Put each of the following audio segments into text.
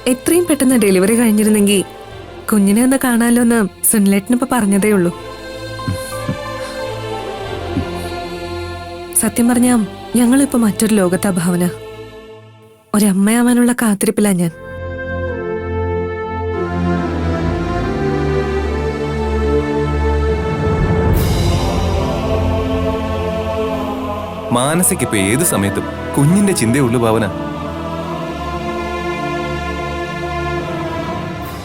എത്രയും പെട്ടെന്ന് ഡെലിവറി കഴിഞ്ഞിരുന്നെങ്കിൽ കുഞ്ഞിനെ ഒന്ന് കാണാലോ എന്ന് സുനിലേട്ടനിപ്പോ പറഞ്ഞതേ ഉള്ളൂ. സത്യം പറഞ്ഞാ ഞങ്ങളിപ്പോ മറ്റൊരു ലോകത്താ ഭാവന. ഒരമ്മയാവാനുള്ള കാത്തിരിപ്പിലാ ഞാൻ. മാനസിക്ക് ഇപ്പൊ ഏത് സമയത്തും കുഞ്ഞിന്റെ ചിന്തയുള്ളു ഭാവന.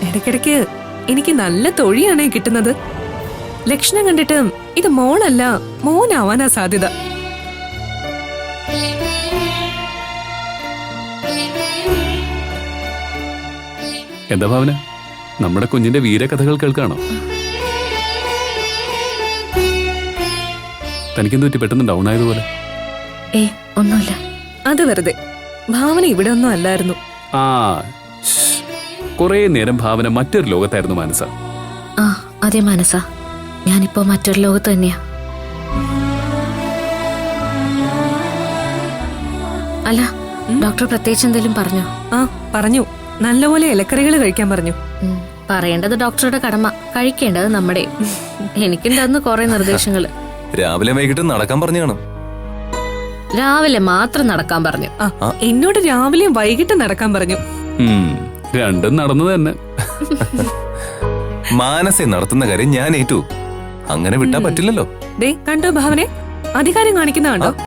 ഇടയ്ക്കിടയ്ക്ക് എനിക്ക് നല്ല തൊഴിയാണേ കിട്ടുന്നത്. ലക്ഷണം കണ്ടിട്ട് ഇത് മോളല്ല മോനാവാനാ സാധ്യത. എന്താ ഭാവന, നമ്മുടെ കുഞ്ഞിന്റെ വീരകഥകൾ കേൾക്കാണോ? തനിക്കെന്ത് പറ്റി പെട്ടെന്ന് ഡൗൺ ആയതുപോലെ? ഒന്നുമില്ല. അത് വെറുതെ. ഭാവന ഇവിടെ ഒന്നും അല്ലായിരുന്നു. ആ, കുറെ നേരം ഭാവന മറ്റൊരു ലോകത്തായിരുന്നു മാനസ. ആ അതെ മാനസ, ഞാനിപ്പോ മറ്റൊരു ലോകത്ത് തന്നെയാ. അല്ല, ഡോക്ടർ പ്രത്യേകിച്ച് എന്തെങ്കിലും പറഞ്ഞോ? ആ പറഞ്ഞു, നല്ലപോലെ ഇലക്കറികൾ കഴിക്കാൻ പറഞ്ഞു. പറയേണ്ടത് ഡോക്ടറുടെ കടമ, കഴിക്കേണ്ടത് നമ്മുടെ. എനിക്കുണ്ടായിരുന്നു കുറെ നിർദ്ദേശങ്ങള്. രാവിലെ വൈകിട്ട് നടക്കാൻ പറഞ്ഞു കാണും. രാവിലെ മാത്രം നടക്കാൻ പറഞ്ഞു. എന്നോട് രാവിലെയും വൈകിട്ട് നടക്കാൻ പറഞ്ഞു. രണ്ടും നടന്നു തന്നെ. മാനസെ നടത്തുന്ന കാര്യം ഞാൻ ഏറ്റു. അങ്ങനെ വിട്ടാ പറ്റില്ലല്ലോ. ദേ കണ്ടോ ഭാവനെ, അധികാരം കാണിക്കുന്ന കണ്ടോ?